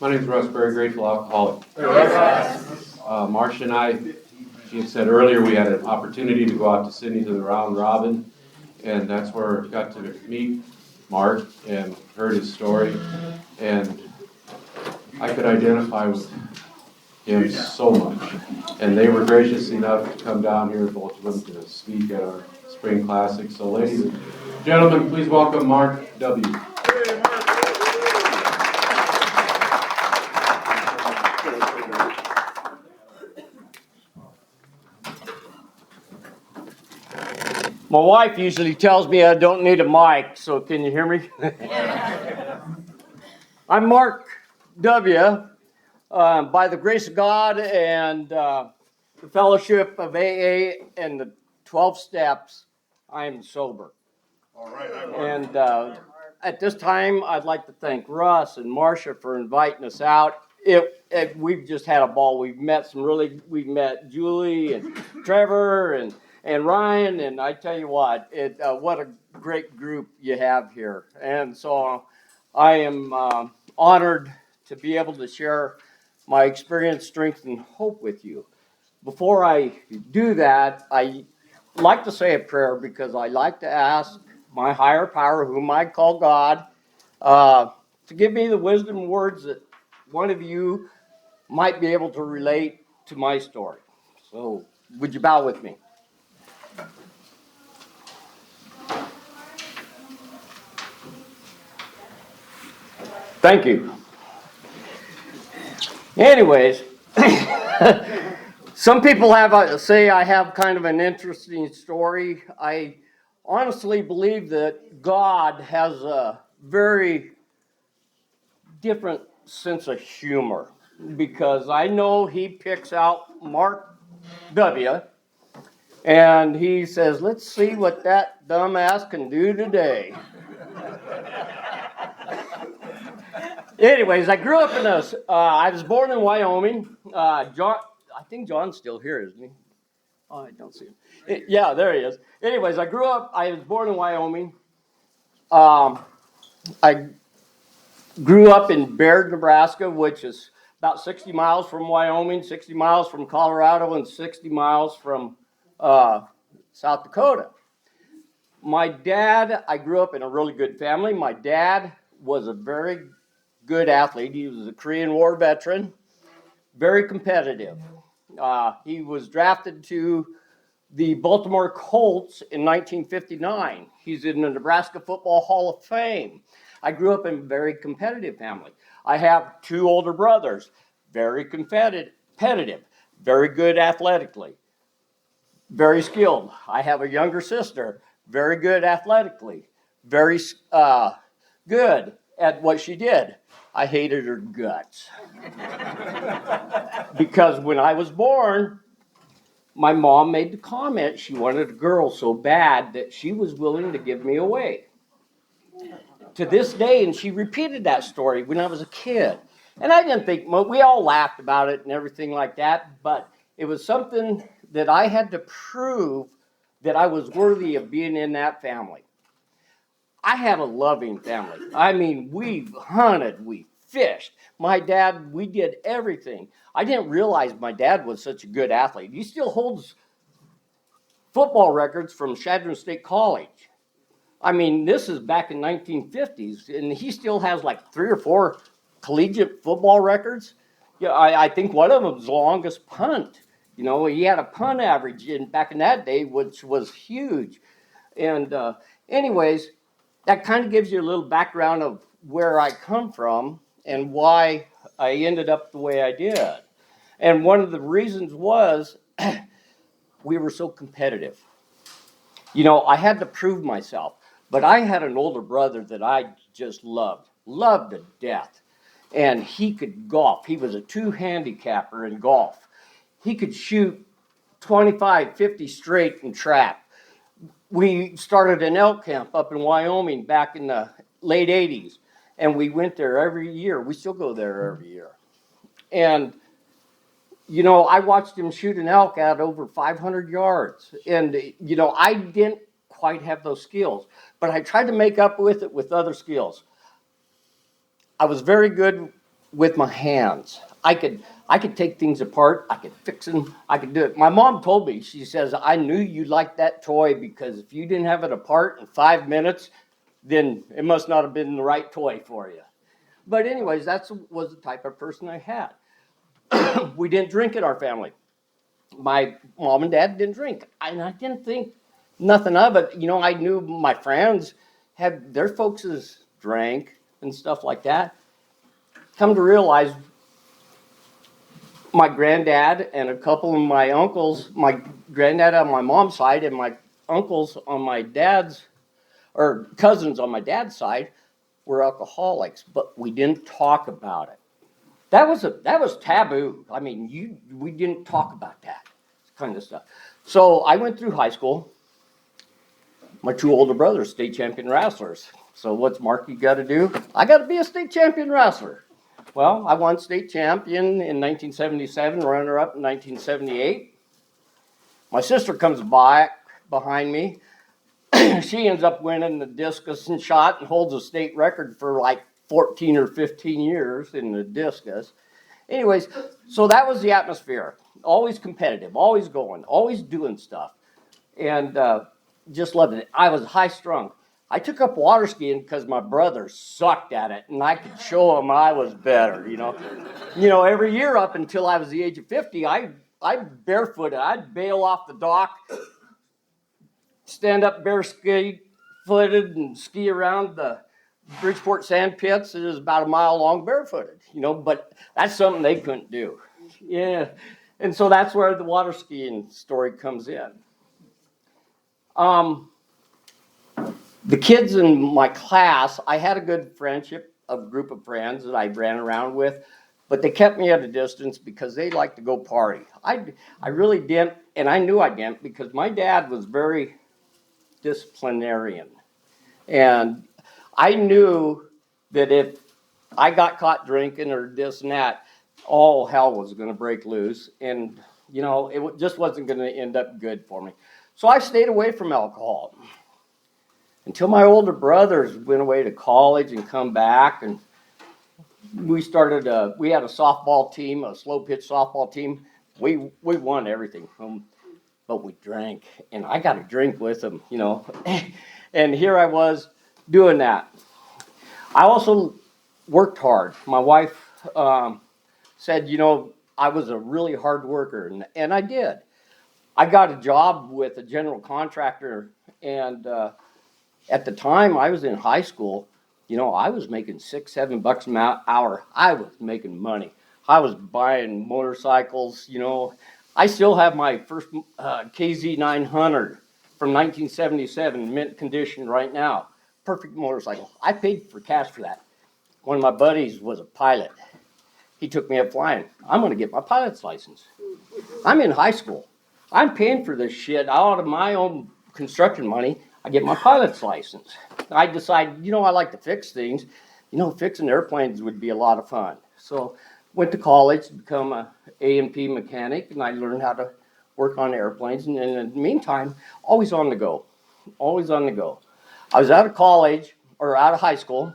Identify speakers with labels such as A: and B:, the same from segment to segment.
A: My name's Russ, very grateful alcoholic. Marcia and I, she had said earlier, we had an opportunity to go out to Sydney to the round robin, and that's where I got to meet Mark and heard his story, and I could identify with him so much. And they were gracious enough to come down here, both of them, to speak at our spring classic. So ladies and gentlemen, please welcome Mark W.
B: My wife usually tells me I don't need a mic, so can you hear me? I'm Mark W. By the grace of God and the fellowship of AA and the 12 steps, I'm sober.
C: All right.
B: And at this time, I'd like to thank Russ and Marcia for inviting us out. We've just had a ball. We've met Julie and Trevor and Ryan, and I tell you what a great group you have here. And so I am honored to be able to share my experience, strength, and hope with you. Before I do that, I like to say a prayer because I like to ask my higher power, whom I call God, to give me the wisdom words that one of you might be able to relate to my story. So, would you bow with me? Thank you. Anyways, some people say I have kind of an interesting story. I honestly believe that God has a very different sense of humor because I know He picks out Mark W. and He says, let's see what that dumbass can do today. Anyways, I grew up I was born in Wyoming. I think John's still here, isn't he? Oh, I don't see him. Yeah, there he is. Anyways, I was born in Wyoming. I grew up in Baird, Nebraska, which is about 60 miles from Wyoming, 60 miles from Colorado, and 60 miles from South Dakota. I grew up in a really good family. My dad was a very good athlete. He was a Korean War veteran, very competitive. He was drafted to the Baltimore Colts in 1959. He's in the Nebraska Football Hall of Fame. I grew up in a very competitive family. I have two older brothers, very competitive, very good athletically, very skilled. I have a younger sister, very good athletically, very good at what she did. I hated her guts. Because when I was born, my mom made the comment she wanted a girl so bad that she was willing to give me away. To this day, and she repeated that story when I was a kid. And I didn't think, we all laughed about it and everything like that, but it was something that I had to prove that I was worthy of being in that family. I had a loving family. I mean, we hunted, we fished. My dad, we did everything. I didn't realize my dad was such a good athlete. He still holds football records from Chadron State College. I mean, this is back in 1950s, and he still has like 3 or 4 collegiate football records. Yeah, I think one of them was the longest punt. You know, he had a punt average back in that day, which was huge. And anyways, that kind of gives you a little background of where I come from and why I ended up the way I did. And one of the reasons was we were so competitive. You know, I had to prove myself. But I had an older brother that I just loved to death. And he could golf. He was a 2 handicapper in golf. He could shoot 25, 50 straight in trap. We started an elk camp up in Wyoming back in the late 80s. And we went there every year. We still go there every year. And, you know, I watched him shoot an elk at over 500 yards. And, you know, I didn't quite have those skills, but I tried to make up with it with other skills. I was very good with my hands. I could take things apart. I could fix them. I could do it. My mom told me, she says, I knew you liked that toy because if you didn't have it apart in 5 minutes, then it must not have been the right toy for you. But anyways, that was the type of person I had. We didn't drink in our family. My mom and dad didn't drink. And I didn't think nothing of it. You know, I knew my friends had their folks drank and stuff like that. Come to realize my granddad and a couple of my uncles, my granddad on my mom's side and my uncles on my dad's, or cousins on my dad's side, were alcoholics, but we didn't talk about it. That was taboo. I mean, we didn't talk about that kind of stuff. So I went through high school. My two older brothers, state champion wrestlers. So what's Marky got to do? I got to be a state champion wrestler. Well, I won state champion in 1977, runner-up in 1978. My sister comes by behind me. She ends up winning the discus and shot and holds a state record for like 14 or 15 years in the discus. Anyways, so that was the atmosphere. Always competitive, always going, always doing stuff. And just loved it. I was high strung. I took up water skiing because my brother sucked at it, and I could show him I was better. Every year up until I was the age of 50, I barefooted. I'd bail off the dock, stand up barefooted, and ski around the Bridgeport sand pits. It was about a mile long barefooted. But that's something they couldn't do. Yeah, and so that's where the water skiing story comes in. The kids in my class, I had a good friendship, a group of friends that I ran around with, but they kept me at a distance because they liked to go party. I really didn't, and I knew I didn't because my dad was very disciplinarian. And I knew that if I got caught drinking or this and that, all hell was going to break loose. And, it just wasn't going to end up good for me. So I stayed away from alcohol until my older brothers went away to college and come back, and we had a softball team, a slow pitch softball team. We won everything, but we drank, and I got to drink with them, and here I was doing that. I also worked hard. My wife said, I was a really hard worker, and I did. I got a job with a general contractor, and at the time I was in high school, I was making $6-7 an hour. I was making money. I was buying motorcycles. I still have my first KZ 900 from 1977, mint condition right now. Perfect motorcycle. I paid for cash for that. One of my buddies was a pilot. He took me up flying. I'm going to get my pilot's license. I'm in high school. I'm paying for this shit out of my own construction money. I get my pilot's license. I decide, I like to fix things. Fixing airplanes would be a lot of fun. So went to college to become a A&P mechanic, and I learned how to work on airplanes. And in the meantime, always on the go. Always on the go. I was out of high school,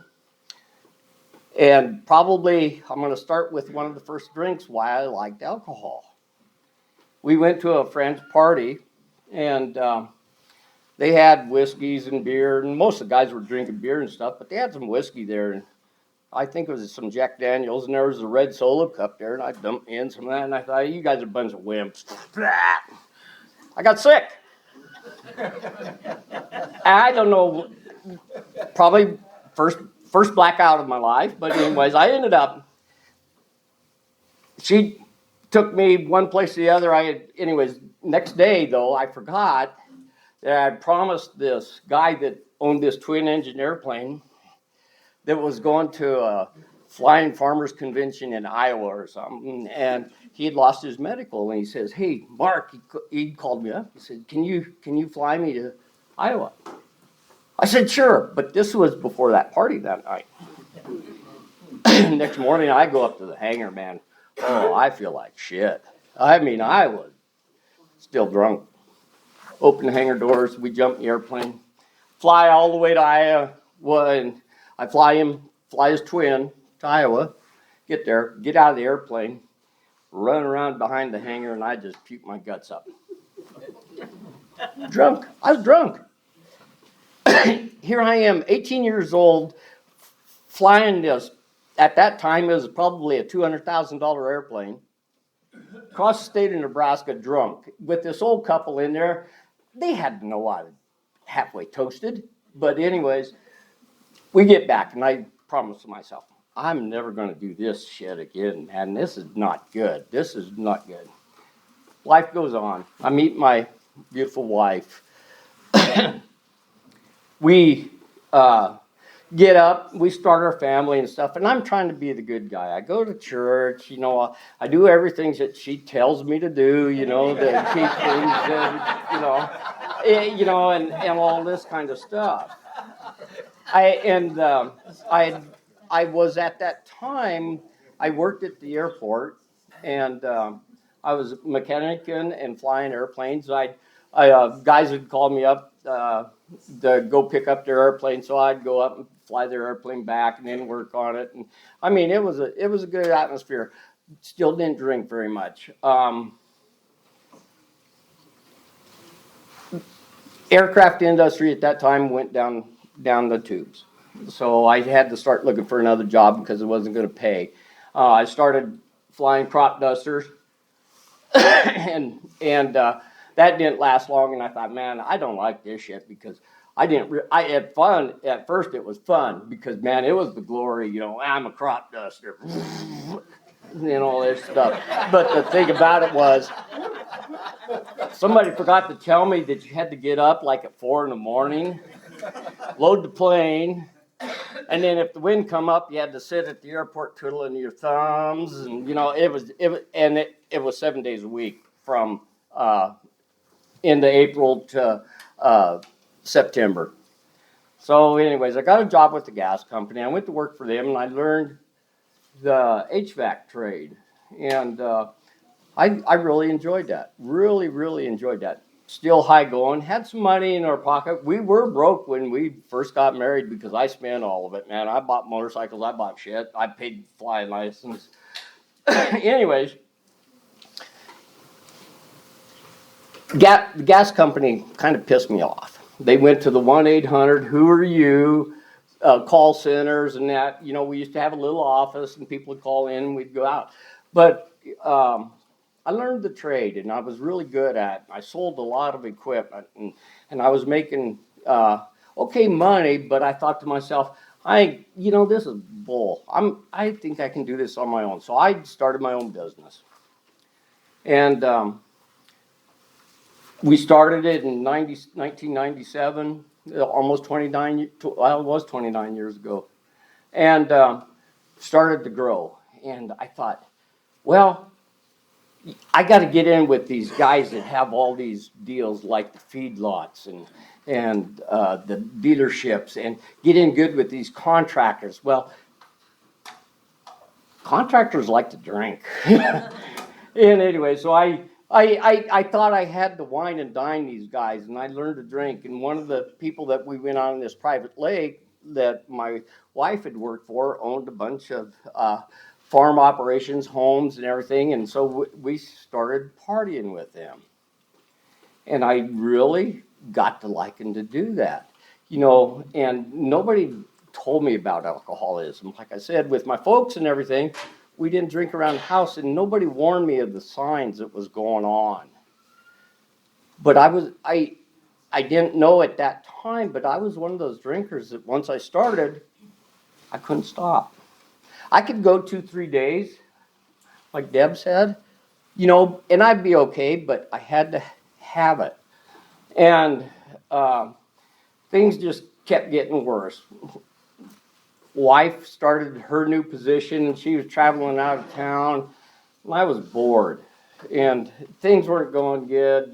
B: and probably I'm going to start with one of the first drinks why I liked alcohol. We went to a friend's party, and they had whiskeys and beer, and most of the guys were drinking beer and stuff, but they had some whiskey there, and I think it was some Jack Daniels, and there was a red Solo cup there, and I dumped in some of that, and I thought, you guys are a bunch of wimps. I got sick. I don't know, probably first blackout of my life, but anyways, I ended up, she took me one place to the other. Next day, though, I forgot that I promised this guy that owned this twin-engine airplane that was going to a flying farmers convention in Iowa or something, and he had lost his medical, and he says, hey, Mark, he called me up. He said, can you fly me to Iowa? I said, sure, but this was before that party that night. Next morning, I go up to the hangar, man. Oh, I feel like shit. I was still drunk. Open the hangar doors, we jump in the airplane, fly all the way to Iowa, and I fly his twin to Iowa, Get there, get out of the airplane, run around behind the hangar, and I just puke my guts up. Drunk. I was drunk. Here I am, 18 years old, flying this. At that time, it was probably a $200,000 airplane. Across the state of Nebraska, drunk. With this old couple in there, they had to know I was halfway toasted. But anyways, we get back, and I promised myself, I'm never going to do this shit again, man. This is not good. This is not good. Life goes on. I meet my beautiful wife. We get up, we start our family and stuff, and I'm trying to be the good guy. I go to church, I do everything that she tells me to do, to keep things, and all this kind of stuff. I was at that time, I worked at the airport, and I was mechanicing and flying airplanes. Guys would call me up to go pick up their airplane, so I'd go up and fly their airplane back and then work on it. And I mean, it was a good atmosphere. Still didn't drink very much. Aircraft industry at that time went down the tubes, so I had to start looking for another job because it wasn't going to pay. I started flying crop dusters, and that didn't last long. And I thought, man, I don't like this shit because I had fun at first. It was fun because, man, it was the glory. I'm a crop duster, and all this stuff. But the thing about it was, somebody forgot to tell me that you had to get up like at 4 in the morning, load the plane, and then if the wind come up, you had to sit at the airport twiddling your thumbs, and it was 7 days a week from into April to September. So, anyways, I got a job with the gas company. I went to work for them, and I learned the HVAC trade, and I really enjoyed that. Really, really enjoyed that. Still high going. Had some money in our pocket. We were broke when we first got married because I spent all of it, man. I bought motorcycles. I bought shit. I paid flying license. Anyways, the gas company kind of pissed me off. They went to the 1-800, who are you, call centers and that. We used to have a little office and people would call in and we'd go out. But I learned the trade, and I was really good at it. I sold a lot of equipment, and I was making okay money, but I thought to myself, this is bull. I think I can do this on my own. So I started my own business. And we started it in 1997, almost 29, well, it was 29 years ago, and started to grow. And I thought, well, I got to get in with these guys that have all these deals like the feedlots and the dealerships, and get in good with these contractors. Well, contractors like to drink. And anyway, so I thought I had to wine and dine these guys, and I learned to drink. And one of the people that we went on this private lake that my wife had worked for owned a bunch of farm operations, homes, and everything. And so we started partying with them. And I really got to liking to do that, and nobody told me about alcoholism. Like I said, with my folks and everything, we didn't drink around the house, and nobody warned me of the signs that was going on. But I didn't know at that time, but I was one of those drinkers that once I started, I couldn't stop. I could go 2-3 days, like Deb said, and I'd be okay, but I had to have it. And things just kept getting worse. Wife started her new position, and she was traveling out of town, and I was bored, and things weren't going good.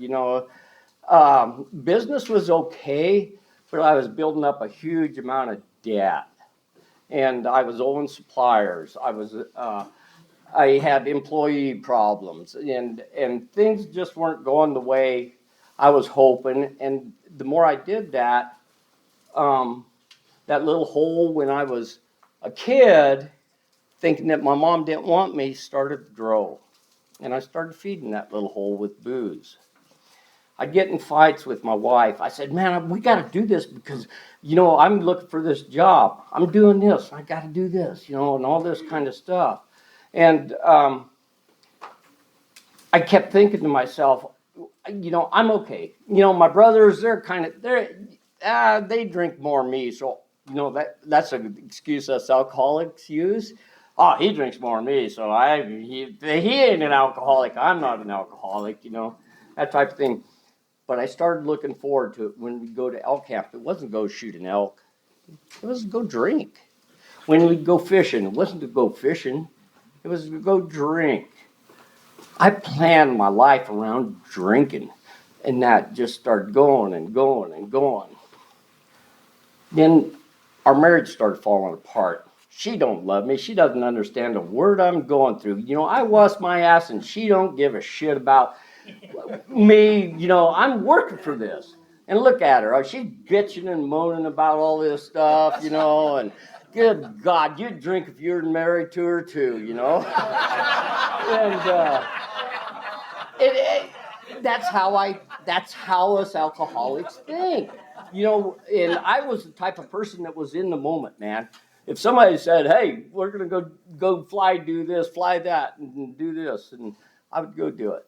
B: Business was okay, but I was building up a huge amount of debt, and I was owing suppliers. I had employee problems, and things just weren't going the way I was hoping. And the more I did that, that little hole when I was a kid thinking that my mom didn't want me, started to grow. And I started feeding that little hole with booze. I'd get in fights with my wife. I said, man, we got to do this because, I'm looking for this job. I'm doing this. I got to do this, and all this kind of stuff. And I kept thinking to myself, I'm okay. My brothers, they drink more than me. So, that's an excuse us alcoholics use. Oh, he drinks more than me, so he ain't an alcoholic. I'm not an alcoholic, that type of thing. But I started looking forward to it when we go to elk camp. It wasn't go shoot an elk. It was go drink. When we'd go fishing, it wasn't to go fishing. It was to go drink. I planned my life around drinking, and that just started going and going and going. Then our marriage started falling apart. She don't love me. She doesn't understand a word I'm going through. I bust my ass, and she don't give a shit about me. I'm working for this. And look at her. She's bitching and moaning about all this stuff, and good God, you'd drink if you were married to her too, And that's how us alcoholics think. And I was the type of person that was in the moment, man. If somebody said, hey, we're going to go fly, do this, fly that, and do this, and I would go do it.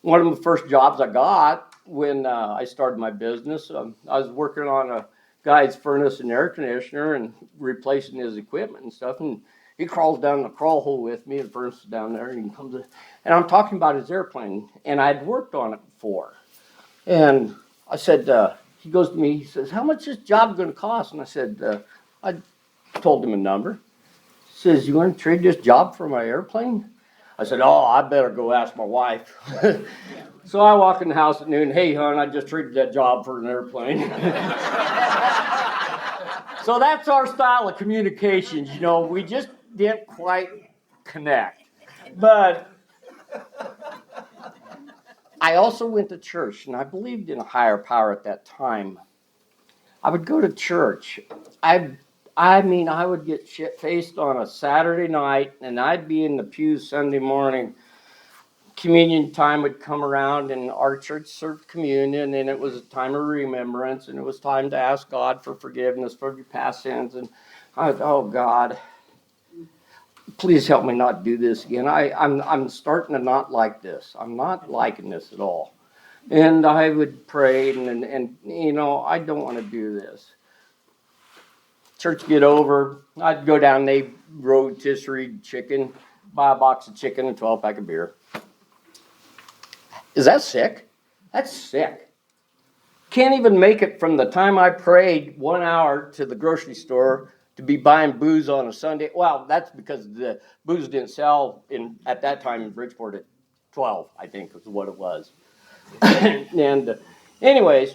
B: One of the first jobs I got when I started my business, I was working on a guy's furnace and air conditioner and replacing his equipment and stuff, and he crawls down the crawl hole with me. The furnace is down there, and he comes in, and I'm talking about his airplane, and I'd worked on it before. And I said, he goes to me, he says, how much is this job going to cost? And I said, I told him a number. He says, you want to trade this job for my airplane? I said, oh, I better go ask my wife. So I walk in the house at noon. Hey, hon, I just traded that job for an airplane. So that's our style of communications. We just didn't quite connect. But I also went to church, and I believed in a higher power at that time. I would go to church. I would get shit-faced on a Saturday night, and I'd be in the pews Sunday morning. Communion time would come around, and our church served communion, and it was a time of remembrance, and it was time to ask God for forgiveness for your past sins. And I thought, oh God, please help me not do this again. I'm starting to not like this. I'm not liking this at all. And I would pray, and I don't want to do this. Church get over, I'd go down the rotisserie chicken, buy a box of chicken and 12-pack of beer. Is that sick? That's sick. Can't even make it from the time I prayed 1 hour to the grocery store to be buying booze on a Sunday. Well, that's because the booze didn't sell at that time in Bridgeport at 12, I think was what it was. And anyways,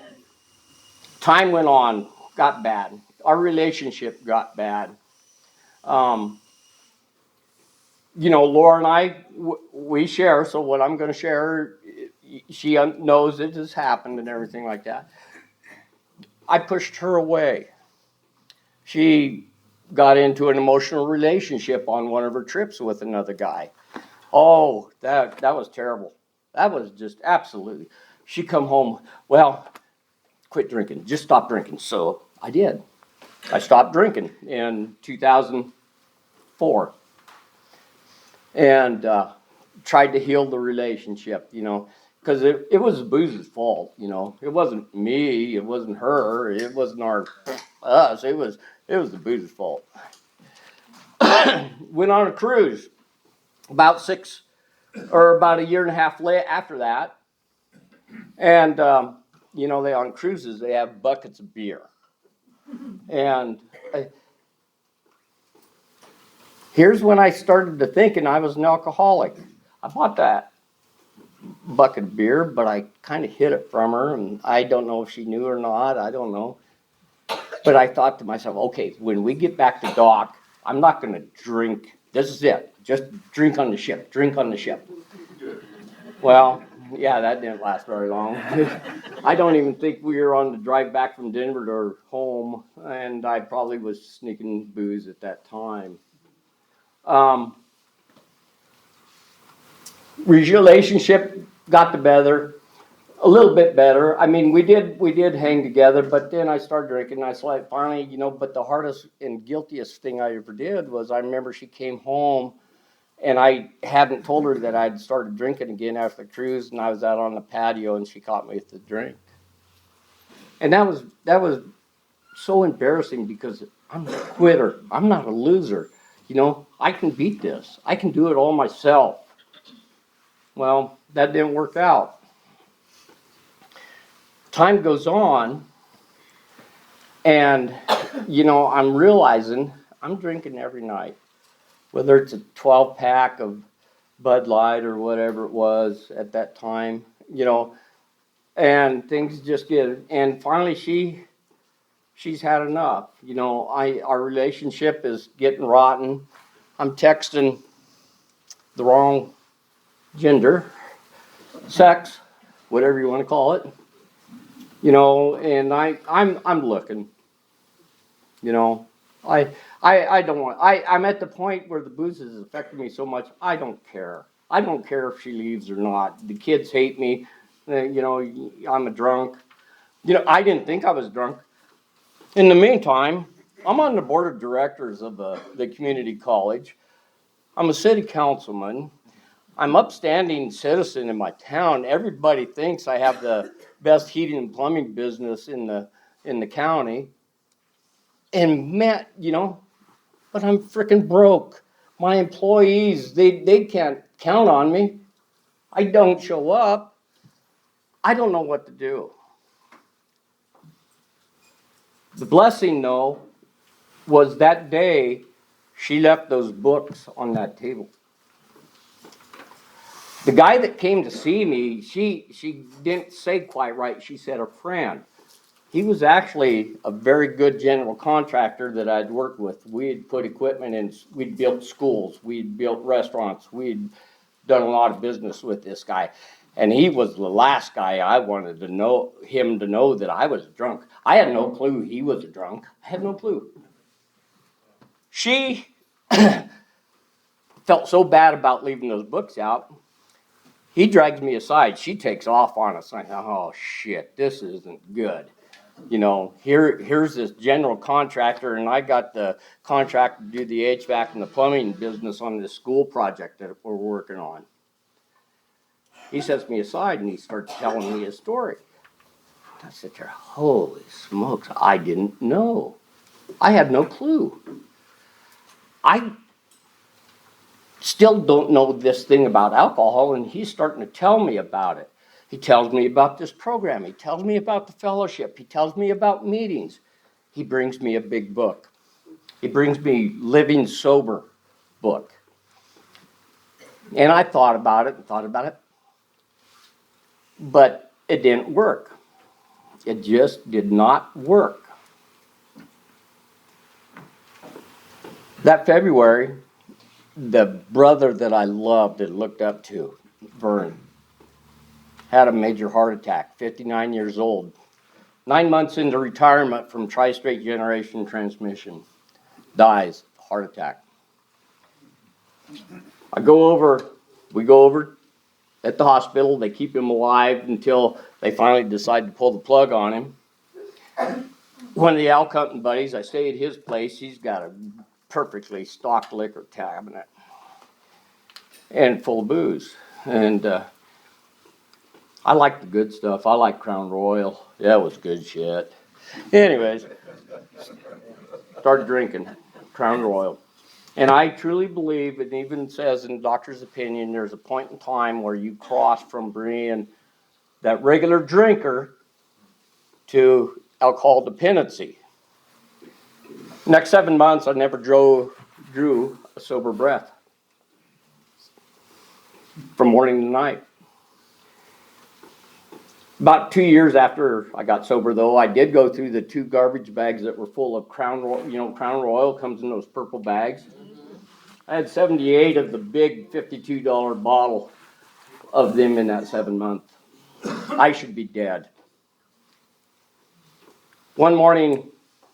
B: time went on, got bad. Our relationship got bad. Laura and I, we share, so what I'm going to share, she knows it has happened and everything like that. I pushed her away. She got into an emotional relationship on one of her trips with another guy. Oh, that was terrible. That was just absolutely. She come home, well, quit drinking, just stop drinking. So I did. I stopped drinking in 2004. And tried to heal the relationship, because it was booze's fault, It wasn't me, it wasn't her, it wasn't us, it was the booze's fault. Went on a cruise about a year and a half after that. And, they on cruises, they have buckets of beer. And here's when I started to thinking I was an alcoholic. I bought that bucket of beer, but I kind of hid it from her, and I don't know if she knew or not. I don't know. But I thought to myself, okay, when we get back to dock, I'm not going to drink. This is it. Just drink on the ship. Drink on the ship. Well, yeah, that didn't last very long. I don't even think we were on the drive back from Denver to home, and I probably was sneaking booze at that time. Relationship got the better, a little bit better. I mean, we did hang together, but then I started drinking. And I like finally, but the hardest and guiltiest thing I ever did was I remember she came home, and I hadn't told her that I'd started drinking again after the cruise, and I was out on the patio, and she caught me with the drink. And that was so embarrassing because I'm a quitter. I'm not a loser. I can beat this. I can do it all myself. Well, that didn't work out. Time goes on, and I'm realizing I'm drinking every night, whether it's a 12-pack of Bud Light or whatever it was at that time, and things just and finally she's had enough. Our relationship is getting rotten. I'm texting the wrong gender, sex, whatever you want to call it. And I'm looking. I don't want. I'm at the point where the booze is affecting me so much. I don't care. I don't care if she leaves or not. The kids hate me. I'm a drunk. I didn't think I was drunk. In the meantime, I'm on the board of directors of the community college. I'm a city councilman. I'm upstanding citizen in my town. Everybody thinks I have the best heating and plumbing business in the county. And man, but I'm freaking broke. My employees, they can't count on me. I don't show up. I don't know what to do. The blessing, though, was that day she left those books on that table. The guy that came to see me, she didn't say quite right. She said a friend. He was actually a very good general contractor that I'd worked with. We'd put equipment in, we'd built schools, we'd built restaurants, we'd done a lot of business with this guy. And he was the last guy I wanted to know that I was drunk. I had no clue he was a drunk. I had no clue. She felt so bad about leaving those books out. He drags me aside. She takes off on us. I thought, oh shit, this isn't good. Here's this general contractor, and I got the contract to do the HVAC and the plumbing business on this school project that we're working on. He sets me aside and he starts telling me his story. I sit there, holy smokes, I didn't know. I had no clue. I still don't know this thing about alcohol, and he's starting to tell me about it. He tells me about this program. He tells me about the fellowship. He tells me about meetings. He brings me a big book. He brings me Living Sober book. And I thought about it, but it didn't work. It just did not work. That February, the brother that I loved and looked up to, Vern, had a major heart attack, 59 years old. 9 months into retirement from tri-state generation transmission. Dies, heart attack. We go over at the hospital. They keep him alive until they finally decide to pull the plug on him. One of the elk hunting buddies, I stay at his place. He's got a perfectly stocked liquor cabinet and full of booze. And I like the good stuff. I like Crown Royal. That was good shit. Anyways, started drinking Crown Royal. And I truly believe, it even says in the doctor's opinion, there's a point in time where you cross from being that regular drinker to alcohol dependency. Next 7 months, I never drew a sober breath from morning to night. About 2 years after I got sober, though, I did go through the 2 garbage bags that were full of Crown Royal. Crown Royal comes in those purple bags. I had 78 of the big $52 bottle of them in that 7 months. I should be dead. One morning,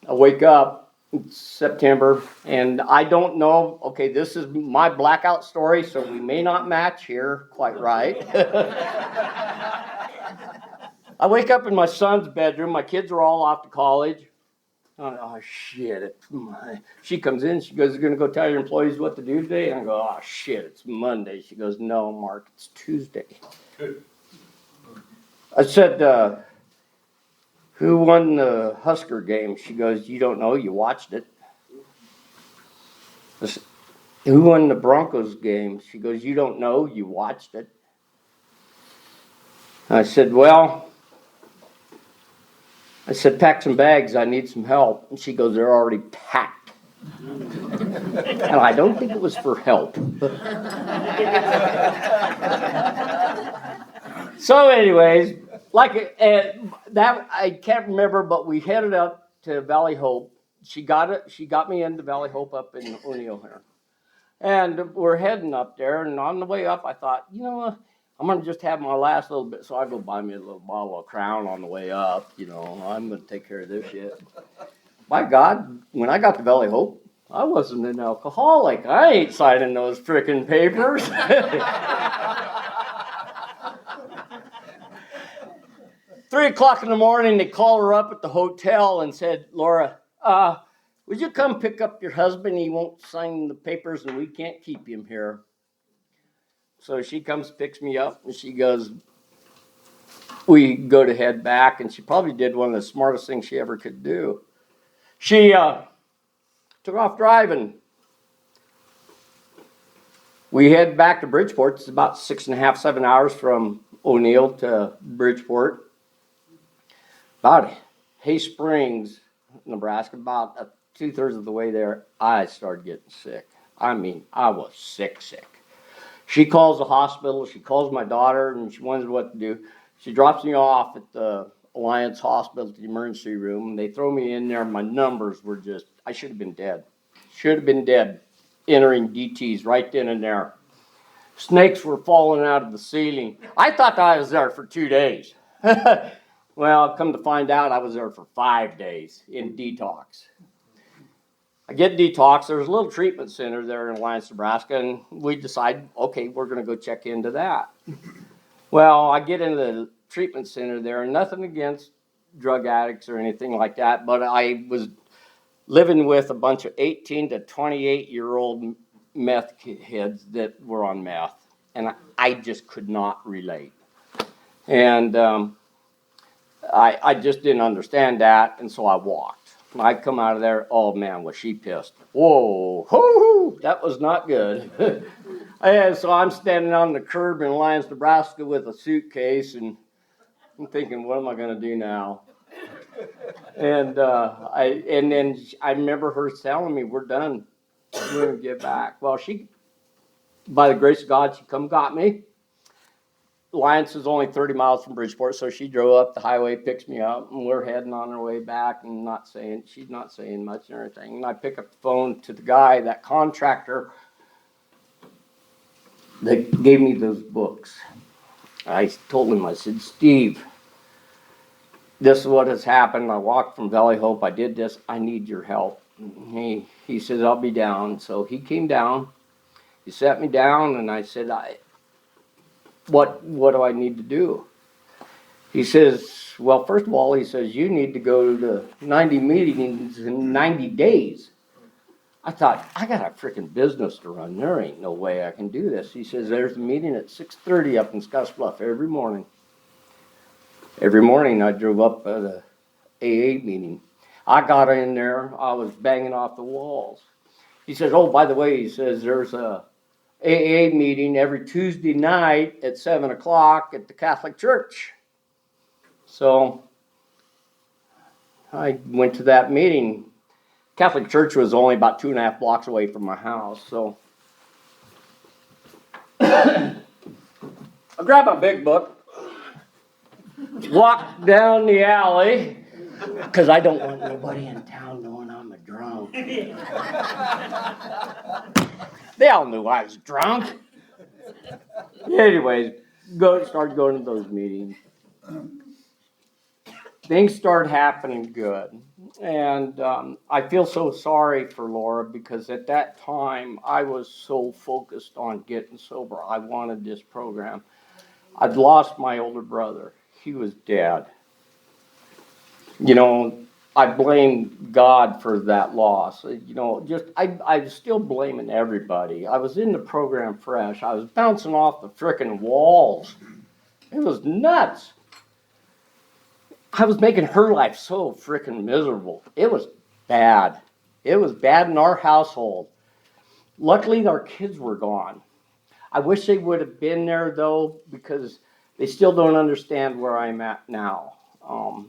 B: I wake up September, and I don't know. Okay, this is my blackout story, so we may not match here quite right. I wake up in my son's bedroom. My kids are all off to college. Oh shit! She comes in. She goes, "You're gonna go tell your employees what to do today?" And I go, "Oh shit! It's Monday." She goes, "No, Mark, it's Tuesday." I said, "Who won the Husker game?" She goes, "You don't know. You watched it." I said, "Who won the Broncos game?" She goes, "You don't know. You watched it." I said, "Well," I said, "Pack some bags. I need some help." And she goes, "They're already packed." And I don't think it was for help. So, anyways, that I can't remember, but we headed up to Valley Hope. She got me into Valley Hope up in O'Neill here, and we're heading up there. And on the way up, I thought, you know what? I'm gonna just have my last little bit. So I go buy me a little bottle of Crown on the way up. You know, I'm gonna take care of this shit. My God, when I got to Valley Hope, I wasn't an alcoholic. I ain't signing those frickin' papers. 3:00 in the morning, they called her up at the hotel and said, "Laura, would you come pick up your husband? He won't sign the papers and we can't keep him here." So she comes, picks me up, and she goes, we go to head back, and she probably did one of the smartest things she ever could do. She took off driving. We head back to Bridgeport. It's about 6.5, 7 hours from O'Neill to Bridgeport. About Hay Springs, Nebraska, about 2/3 of the way there, I started getting sick. I mean, I was sick. She calls the hospital. She calls my daughter, and she wonders what to do. She drops me off at the Alliance Hospital, the emergency room. They throw me in there. My numbers were just, I should have been dead. Should have been dead. Entering DTs right then and there. Snakes were falling out of the ceiling. I thought I was there for 2 days. Well, come to find out, I was there for 5 days in detox. I get detox. There's a little treatment center there in Alliance, Nebraska, and we decide, okay, we're going to go check into that. Well, I get into the treatment center there, and nothing against drug addicts or anything like that, but I was living with a bunch of 18 to 28-year-old meth heads that were on meth, and I just could not relate. And I just didn't understand that, and so I walked. I come out of there, oh man, was she pissed. Whoa, hoo, that was not good. And so I'm standing on the curb in Lyons, Nebraska with a suitcase, and I'm thinking, what am I going to do now? And then I remember her telling me, we're done. We're going to get back. Well, she, by the grace of God, she come got me. Alliance is only 30 miles from Bridgeport, so she drove up the highway, picks me up, and we're heading on our way back, and she's not saying much or anything. And I pick up the phone to the guy, that contractor that gave me those books. I told him, I said, "Steve, this is what has happened. I walked from Valley Hope. I did this. I need your help." He says, "I'll be down." So he came down. He sat me down, and I said, what do I need to do? He says, well, first of all, he says, you need to go to 90 meetings in 90 days. I thought, I got a freaking business to run. There ain't no way I can do this. He says, there's a meeting at 6:30 up in Scottsbluff every morning. Every morning I drove up at a AA meeting. I got in there. I was banging off the walls. He says, oh, by the way, he says, there's a AA meeting every Tuesday night at 7 o'clock at the Catholic Church. So I went to that meeting. Catholic Church was only about 2.5 blocks away from my house. So I grabbed my big book, walked down the alley, because I don't want nobody in town knowing I'm a drunk. They all knew I was drunk. Anyways, started going to those meetings. things started happening good. And I feel so sorry for Laura because at that time I was so focused on getting sober. I wanted this program. I'd lost my older brother. He was dead. You know, I blame God for that loss. You know, I'm still blaming everybody. I was in the program fresh. I was bouncing off the frickin' walls. It was nuts. I was making her life so frickin' miserable. It was bad. It was bad in our household. Luckily, our kids were gone. I wish they would have been there though, because they still don't understand where I'm at now.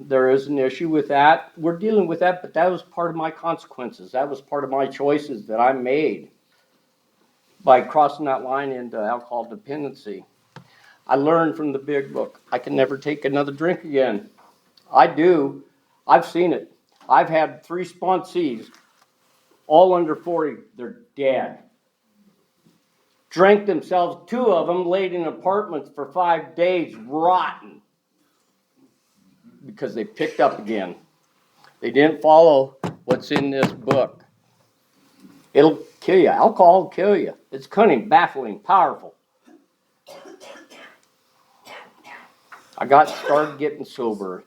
B: There is an issue with that. We're dealing with that, but that was part of my consequences. That was part of my choices that I made by crossing that line into alcohol dependency. I learned from the big book. I can never take another drink again. I do. I've seen it. I've had 3 sponsees, all under 40. They're dead. Drank themselves, 2 of them laid in apartments for 5 days, rotten, because they picked up again. They didn't follow what's in this book. It'll kill you. Alcohol will kill you. It's cunning, baffling, powerful. I started getting sober,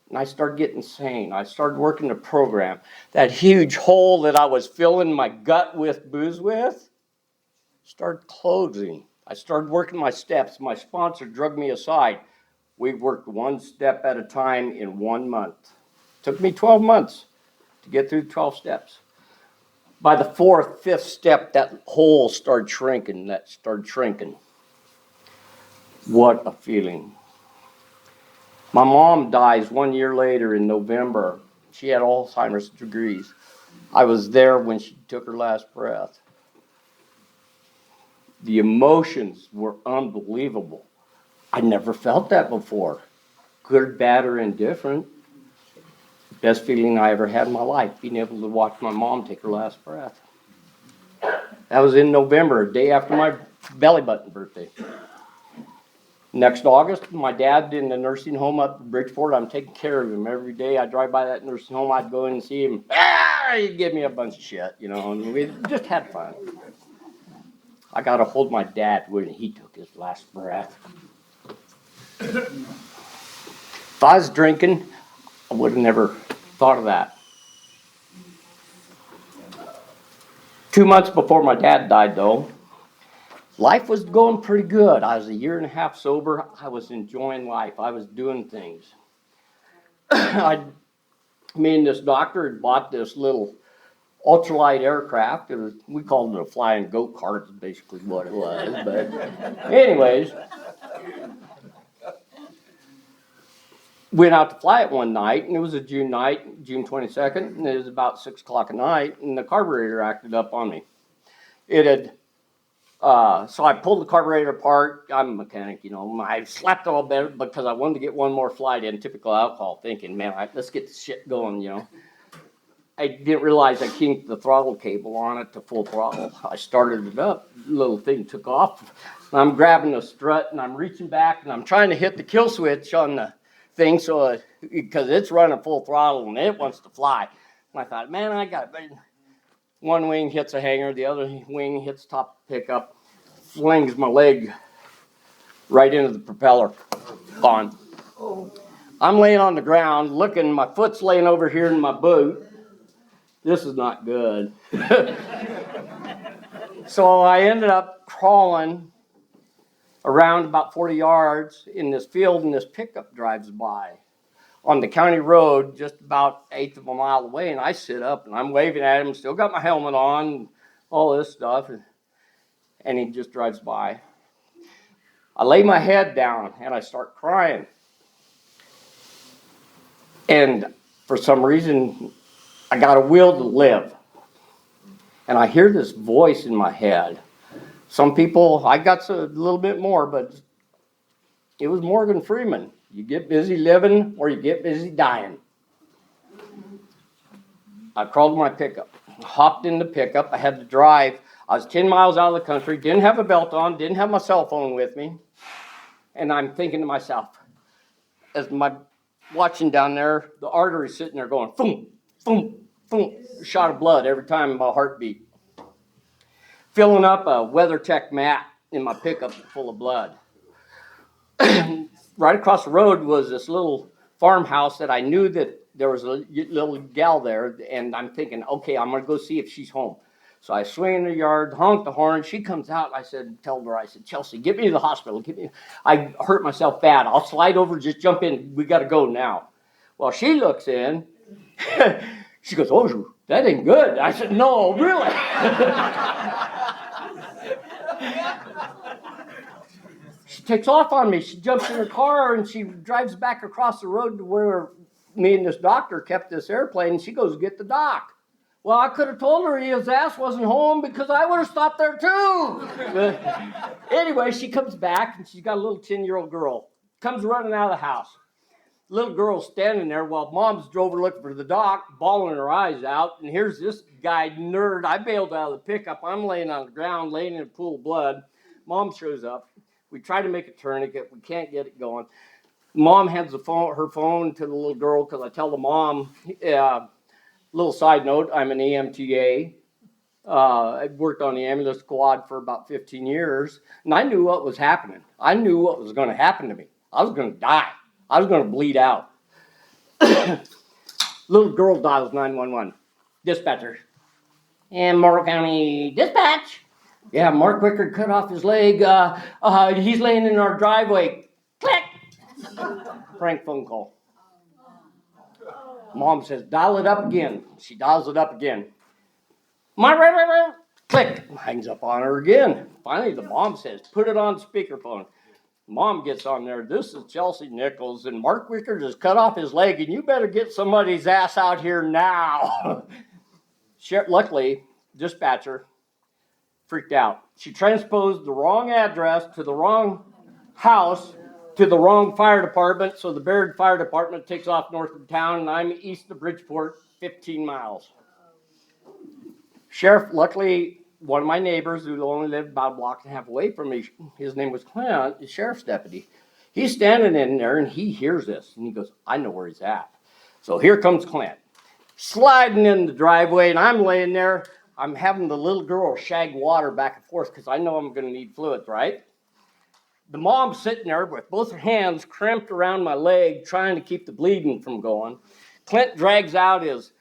B: and I started getting sane. I started working the program. That huge hole that I was filling my gut with booze with started closing. I started working my steps. My sponsor drugged me aside. We worked 1 step at a time in 1 month. Took me 12 months to get through 12 steps. By the 4th, 5th step, that hole started shrinking. What a feeling. My mom dies 1 year later in November. She had Alzheimer's degrees. I was there when she took her last breath. The emotions were unbelievable. I never felt that before. Good, bad, or indifferent. Best feeling I ever had in my life, being able to watch my mom take her last breath. That was in November, a day after my belly button birthday. Next August, my dad in the nursing home up in Bridgeport. I'm taking care of him every day. I drive by that nursing home. I'd go in and see him. He'd give me a bunch of shit, you know, and we just had fun. I got to hold my dad when he took his last breath. If I was drinking, I would have never thought of that. 2 months before my dad died, though, life was going pretty good. I was 1.5 years sober. I was enjoying life. I was doing things. Me and this doctor had bought this little ultralight aircraft. We called it a flying go-kart, is basically what it was. But anyways, went out to fly it one night, and it was a June night, June 22nd, and it was about 6 o'clock at night, and the carburetor acted up on me. It had, so I pulled the carburetor apart. I'm a mechanic, you know. I slapped it all better because I wanted to get one more flight in, typical alcohol, thinking, man, let's get this shit going, you know. I didn't realize I kinked the throttle cable on it to full throttle. I started it up, the little thing took off. And I'm grabbing the strut, and I'm reaching back, and I'm trying to hit the kill switch on the thing, so because it's running full throttle and it wants to fly. And I thought, man, I got it. One wing hits a hanger, the other wing hits top pickup, flings my leg right into the propeller. Gone. I'm laying on the ground, looking. My foot's laying over here in my boot. This is not good. So I ended up crawling around about 40 yards in this field, and this pickup drives by on the county road just about 1/8 of a mile away, and I sit up and I'm waving at him, still got my helmet on, and all this stuff, and he just drives by. I lay my head down and I start crying, and for some reason I got a will to live, and I hear this voice in my head. Some people, I got a little bit more, but it was Morgan Freeman. You get busy living or you get busy dying. I crawled to my pickup, hopped in the pickup. I had to drive. I was 10 miles out of the country, didn't have a belt on, didn't have my cell phone with me. And I'm thinking to myself, as my watching down there, the artery's sitting there going, boom, boom, boom, a shot of blood every time my heartbeat. Filling up a WeatherTech mat in my pickup full of blood. Right across the road was this little farmhouse that I knew that there was a little gal there, and I'm thinking, okay, I'm gonna go see if she's home. So I swing in the yard, honk the horn. She comes out. I said, Chelsea, get me to the hospital. I hurt myself bad. I'll slide over, just jump in. We got to go now. Well, she looks in. She goes, oh, that ain't good. I said, no, really. She takes off on me. She jumps in her car and she drives back across the road to where me and this doctor kept this airplane. And she goes to get the doc. Well, I could have told her his ass wasn't home because I would have stopped there too. But anyway, she comes back and she's got a little 10-year-old girl. Comes running out of the house. Little girl's standing there while mom's drove her looking for the doc, bawling her eyes out. And here's this guy, nerd. I bailed out of the pickup. I'm laying on the ground, laying in a pool of blood. Mom shows up. We try to make a tourniquet. We can't get it going. Mom hands her phone to the little girl because I tell the mom, little side note, I'm an EMTA. I worked on the ambulance squad for about 15 years, and I knew what was happening. I knew what was going to happen to me. I was going to die. I was going to bleed out. Little girl dials 911. Dispatcher. And Morrow County Dispatch. Yeah, Mark Wickard cut off his leg. He's laying in our driveway. Click. Prank phone call. Mom says, dial it up again. She dials it up again. Click. Hangs up on her again. Finally, the mom says, put it on speakerphone. Mom gets on there. This is Chelsea Nichols, and Mark Wickard has cut off his leg, and you better get somebody's ass out here now. Luckily, dispatcher freaked out. She transposed the wrong address to the wrong house to the wrong fire department, so the Baird Fire Department takes off north of town, and I'm east of Bridgeport, 15 miles. Sheriff, luckily, one of my neighbors who only lived about a block and a half away from me, his name was Clint, the sheriff's deputy. He's standing in there, and he hears this, and he goes, I know where he's at. So here comes Clint, sliding in the driveway, and I'm laying there. I'm having the little girl shag water back and forth because I know I'm going to need fluids, right? The mom's sitting there with both her hands cramped around my leg, trying to keep the bleeding from going. Clint drags out his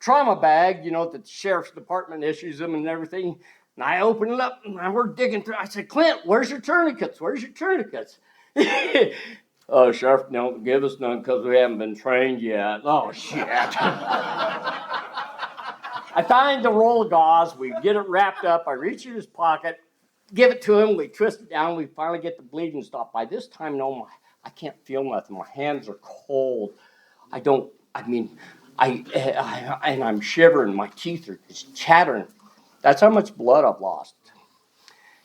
B: trauma bag, that the sheriff's department issues them and everything. And I open it up, and we're digging through. I said, Clint, where's your tourniquets? Where's your tourniquets? Oh, Sheriff, don't give us none because we haven't been trained yet. Oh, shit. I find the roll of gauze. We get it wrapped up. I reach in his pocket, give it to him. We twist it down. We finally get the bleeding stopped. By this time, I can't feel nothing. My hands are cold. And I'm shivering. My teeth are just chattering. That's how much blood I've lost.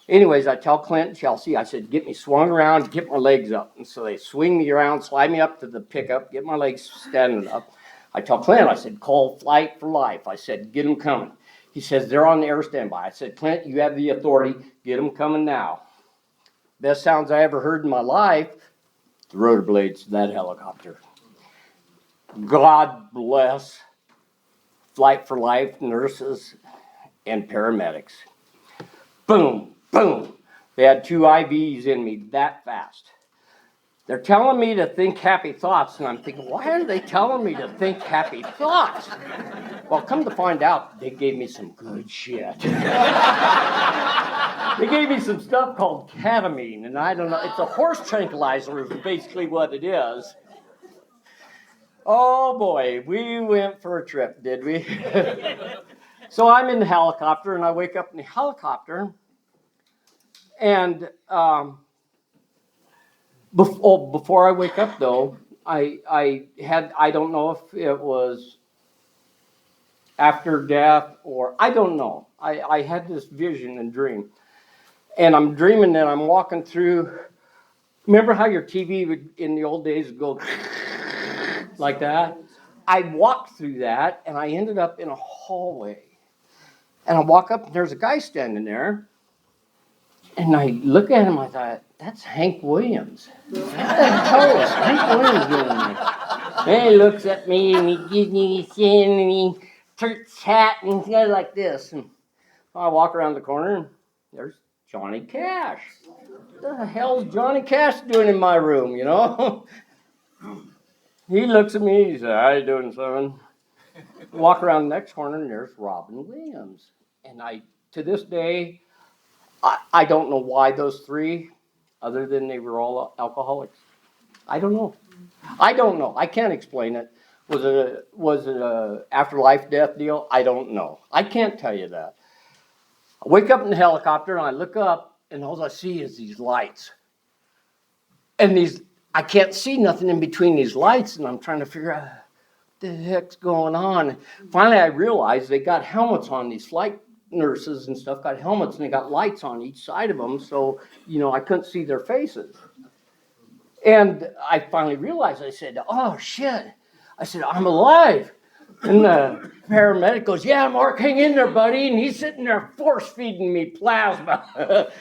B: Anyways, I tell Clint and Chelsea, I said, get me swung around, get my legs up. And so they swing me around, slide me up to the pickup, get my legs standing up. I tell Clint, I said, call Flight for Life. I said, get them coming. He says, they're on the air standby. I said, Clint, you have the authority. Get them coming now. Best sounds I ever heard in my life, the rotor blades of that helicopter. God bless Flight for Life nurses and paramedics. Boom, boom. They had 2 IVs in me that fast. They're telling me to think happy thoughts, and I'm thinking, why are they telling me to think happy thoughts? Well, come to find out, they gave me some good shit. They gave me some stuff called ketamine, and I don't know, it's a horse tranquilizer is basically what it is. Oh boy, we went for a trip, did we? So I'm in the helicopter, and I wake up in the helicopter, and before I wake up, though, I don't know if it was after death or, I don't know. I had this vision and dream. And I'm dreaming that I'm walking through, remember how your TV would, in the old days, would go like that? I walked through that, and I ended up in a hallway. And I walk up, and there's a guy standing there. And I look at him, I thought, that's Hank Williams. What the hell is Hank Williams doing there? And he looks at me and he gives me his chin and he turns his hat and he goes like this. And I walk around the corner and there's Johnny Cash. What the hell's Johnny Cash doing in my room, you know? He looks at me, he says, how you doing, son? Walk around the next corner and there's Robin Williams. And to this day, I don't know why those three, other than they were all alcoholics. I don't know. I can't explain it. Was it a afterlife death deal? I don't know. I can't tell you that. I wake up in the helicopter and I look up and all I see is these lights. And I can't see nothing in between these lights and I'm trying to figure out what the heck's going on. Finally I realized they got helmets on. These flight nurses and stuff got helmets and they got lights on each side of them, so I couldn't see their faces. And I finally realized, I said, oh shit. I said, I'm alive. And the paramedic goes, yeah, Mark, hang in there, buddy. And he's sitting there force feeding me plasma.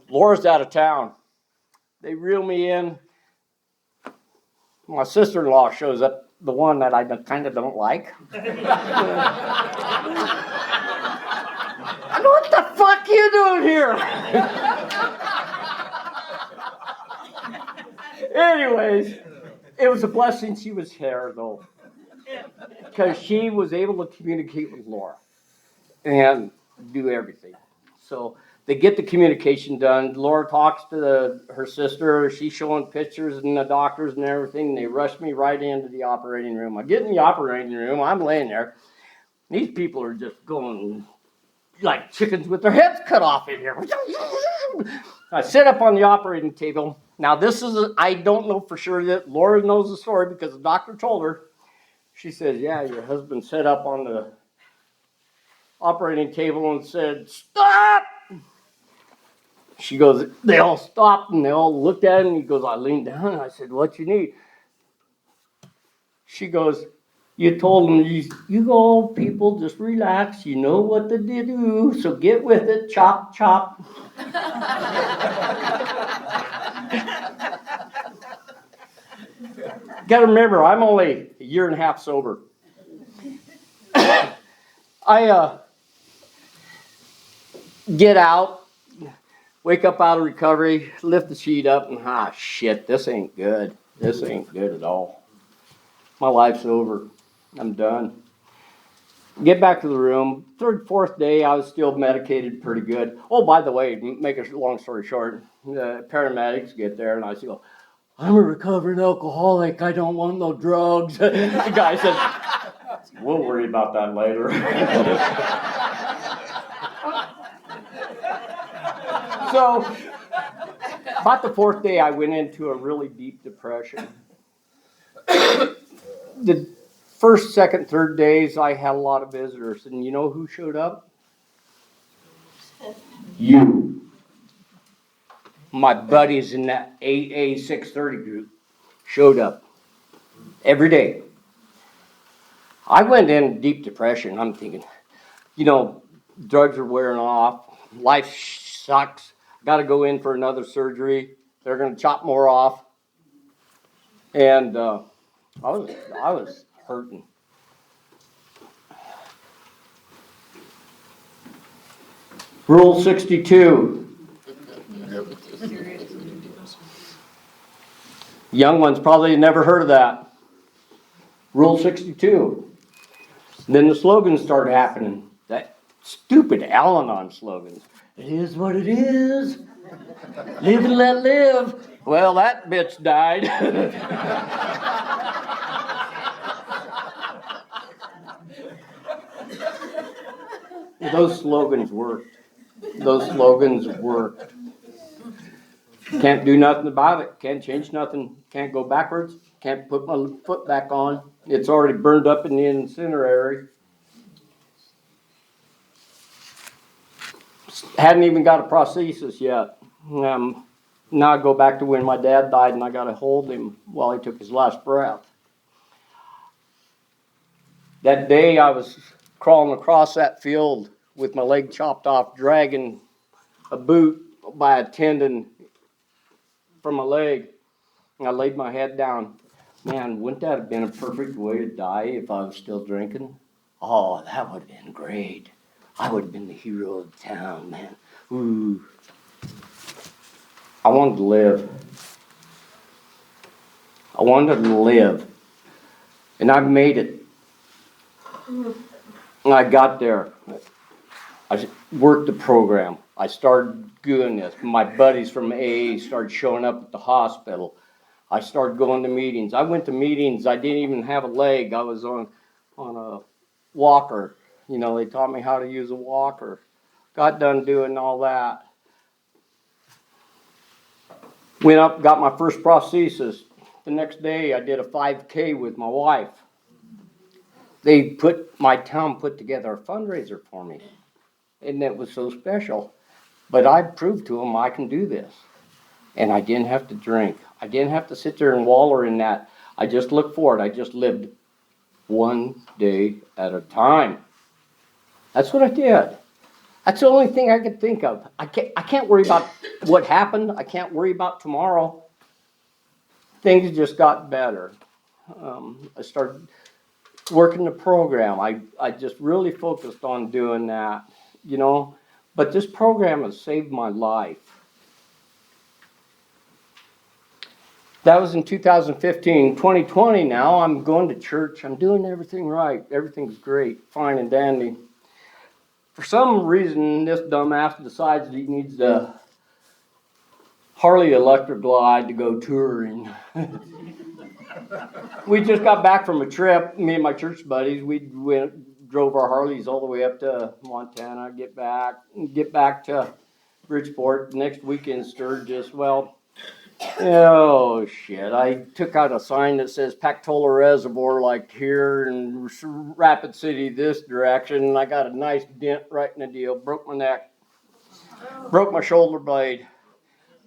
B: Laura's out of town. They reel me in. My sister-in-law shows up, the one that I kind of don't like. What the fuck are you doing here? Anyways, it was a blessing she was here, though, because she was able to communicate with Laura and do everything. So they get the communication done. Laura talks to her sister. She's showing pictures and the doctors and everything. They rush me right into the operating room. I get in the operating room. I'm laying there. These people are just going like chickens with their heads cut off in here. I sit up on the operating table. Now I don't know for sure that Laura knows the story because the doctor told her. She says, yeah, your husband sat up on the operating table and said, stop! She goes, they all stopped and they all looked at him and he goes, I leaned down and I said, what you need? She goes, you told him, you go, people, just relax. You know what to do, so get with it, chop, chop. Gotta remember, I'm only a year and a half sober. I get out, wake up out of recovery, lift the sheet up, and shit, this ain't good. This ain't good at all. My life's over. I'm done. Get back to the room. Third, fourth day, I was still medicated pretty good. Oh, by the way, make a long story short, the paramedics get there, and I say, I'm a recovering alcoholic. I don't want no drugs. The guy said, we'll worry about that later. So, about the fourth day, I went into a really deep depression. The first, second, third days, I had a lot of visitors. And you know who showed up? You. My buddies in that AA 630 group showed up every day. I went in deep depression. I'm thinking, drugs are wearing off. Life sucks. Got to go in for another surgery. They're going to chop more off. And I was hurting. Rule 62. Young ones probably never heard of that. Rule 62. Then the slogans started happening. That stupid Al-Anon slogans. It is what it is. Live and let live. Well, that bitch died. Those slogans worked. Can't do nothing about it. Can't change nothing. Can't go backwards. Can't put my foot back on. It's already burned up in the incinerator. Hadn't even got a prosthesis yet. Now I go back to when my dad died and I got to hold him while he took his last breath. That day I was crawling across that field with my leg chopped off, dragging a boot by a tendon from my leg. And I laid my head down. Man, wouldn't that have been a perfect way to die if I was still drinking? Oh, that would have been great. I would have been the hero of the town, man. Ooh. I wanted to live. I wanted to live. And I've made it. And I got there. I worked the program. I started doing this. My buddies from AA started showing up at the hospital. I started going to meetings. I went to meetings. I didn't even have a leg. I was on a walker. You know, they taught me how to use a walker. Got done doing all that. Went up, got my first prosthesis. The next day, I did a 5K with my wife. My town put together a fundraiser for me. And that was so special. But I proved to them I can do this. And I didn't have to drink. I didn't have to sit there and waller in that. I just looked forward. I just lived one day at a time. That's what I did. That's the only thing I could think of. I can't worry about what happened. I can't worry about tomorrow. Things just got better. I started working the program. I just really focused on doing that, you know. But this program has saved my life. That was in 2015. 2020 now, I'm going to church. I'm doing everything right. Everything's great, fine and dandy. For some reason, this dumbass decides that he needs the Harley Electric Glide to go touring. We just got back from a trip, me and my church buddies. We drove our Harleys all the way up to Montana, get back to Bridgeport. Next weekend, Sturgis. Well, oh shit, I took out a sign that says Pactola Reservoir like here and Rapid City this direction, and I got a nice dent right in the deal. Broke my neck, broke my shoulder blade,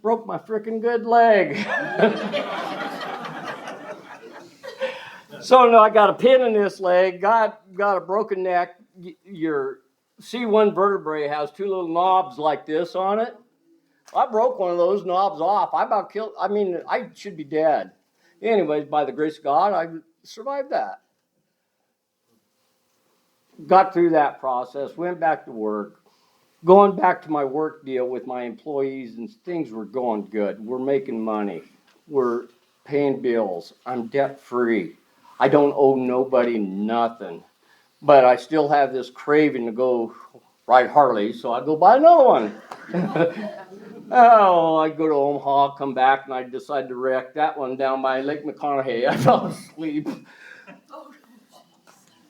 B: broke my freaking good leg. So no, I got a pin in this leg, got a broken neck. Your C1 vertebrae has two little knobs like this on it. I broke one of those knobs off. I should be dead. Anyways, by the grace of God, I survived that. Got through that process, went back to work. Going back to my work deal with my employees, and things were going good. We're making money. We're paying bills. I'm debt free. I don't owe nobody nothing. But I still have this craving to go ride Harley, so I go buy another one. Oh, I go to Omaha, come back, and I decide to wreck that one down by Lake McConaughey. I fell asleep.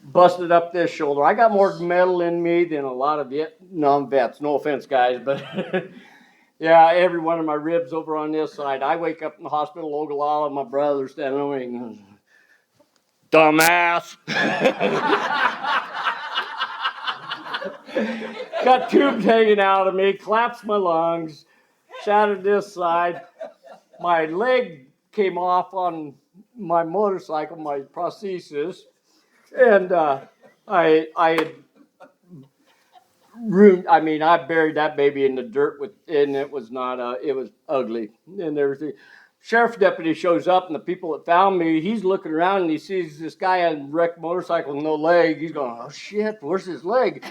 B: Busted up this shoulder. I got more metal in me than a lot of Vietnam vets. No offense, guys, but yeah, every one of my ribs over on this side. I wake up in the hospital, Ogallala, my brother standing over me and goes, dumbass. Got tubes hanging out of me, collapsed my lungs, shattered this side. My leg came off on my motorcycle, my prosthesis, and I had ruined. I mean, I buried that baby in the dirt and it was not. It was ugly and everything. Sheriff's deputy shows up, and the people that found me, he's looking around and he sees this guy on a wrecked motorcycle with no leg. He's going, oh shit, where's his leg?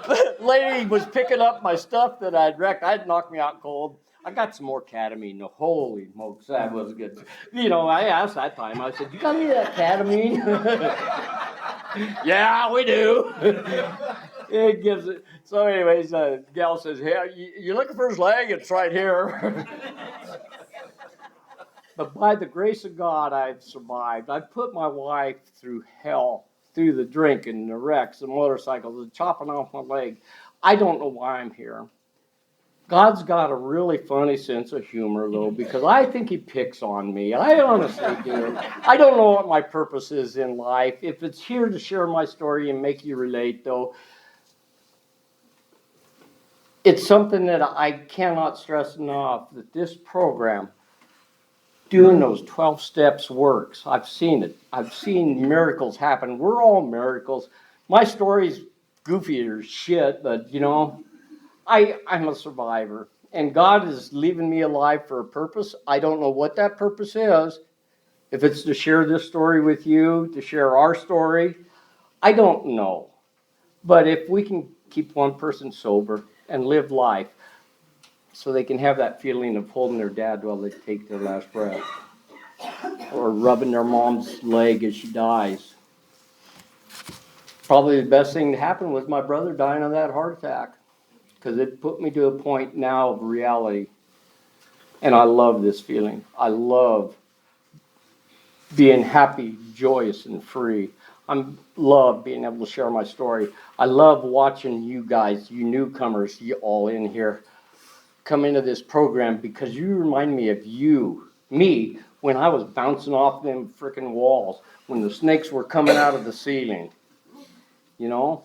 B: The lady was picking up my stuff that I'd wrecked. I'd knocked me out cold. I got some more ketamine. Holy smokes, that was good. You know, I asked that time, I said, you got any of that ketamine? Yeah, we do. It gives it. So anyways, the gal says, hey, you're looking for his leg? It's right here. But by the grace of God, I've survived. I've put my wife through hell, through the drinking, the wrecks, the motorcycles, the chopping off my leg. I don't know why I'm here. God's got a really funny sense of humor, though, because I think he picks on me. I honestly do. I don't know what my purpose is in life. If it's here to share my story and make you relate, though, it's something that I cannot stress enough, that this program, doing those 12 steps works. I've seen it. I've seen miracles happen. We're all miracles. My story's goofy as shit, but, you know, I'm a survivor. And God is leaving me alive for a purpose. I don't know what that purpose is. If it's to share this story with you, to share our story, I don't know. But if we can keep one person sober and live life so they can have that feeling of holding their dad while they take their last breath, or rubbing their mom's leg as she dies. Probably the best thing that happened was my brother dying of that heart attack, because it put me to a point now of reality. And I love this feeling. I love being happy, joyous, and free. I love being able to share my story. I love watching you guys, you newcomers, you all in here, come into this program, because you remind me of me, when I was bouncing off them frickin' walls, when the snakes were coming out of the ceiling. You know?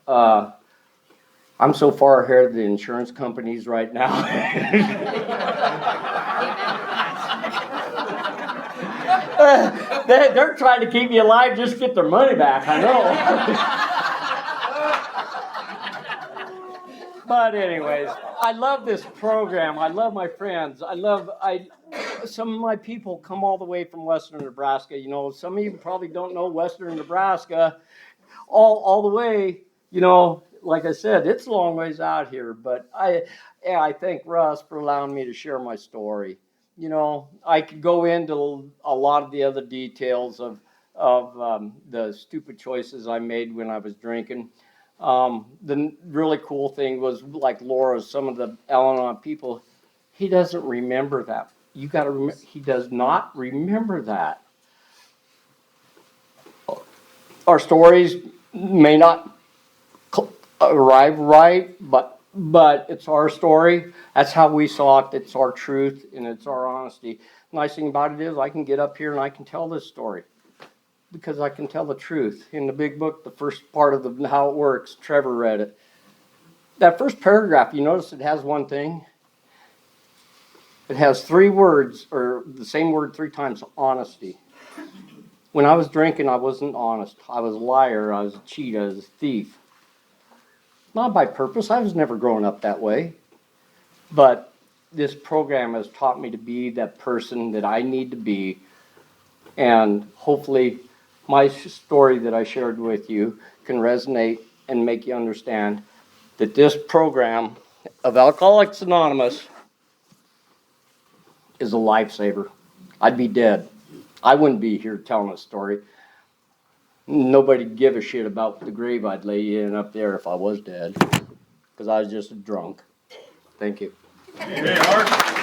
B: I'm so far ahead of the insurance companies right now. They're trying to keep you alive, just get their money back, I know. But anyways, I love this program. I love my friends. Some of my people come all the way from Western Nebraska. You know, some of you probably don't know Western Nebraska all the way, you know, like I said, it's a long ways out here, but I thank Russ for allowing me to share my story. You know, I could go into a lot of the other details of the stupid choices I made when I was drinking. The really cool thing was, like Laura, some of the Al-Anon people, he doesn't remember that. You got to remember, he does not remember that. Our stories may not arrive right, but it's our story. That's how we saw it. It's our truth and it's our honesty. Nice thing about it is I can get up here and I can tell this story because I can tell the truth. In the big book, the first part of how it works, Trevor read it. That first paragraph, you notice it has one thing. It has 3 words, or the same word 3 times, honesty. When I was drinking, I wasn't honest. I was a liar. I was a cheat. I was a thief. Not by purpose. I was never growing up that way. But this program has taught me to be that person that I need to be. And hopefully my story that I shared with you can resonate and make you understand that this program of Alcoholics Anonymous is a lifesaver. I'd be dead. I wouldn't be here telling a story. Nobody'd give a shit about the grave I'd lay in up there if I was dead, because I was just a drunk. Thank you.
C: Amen, Art.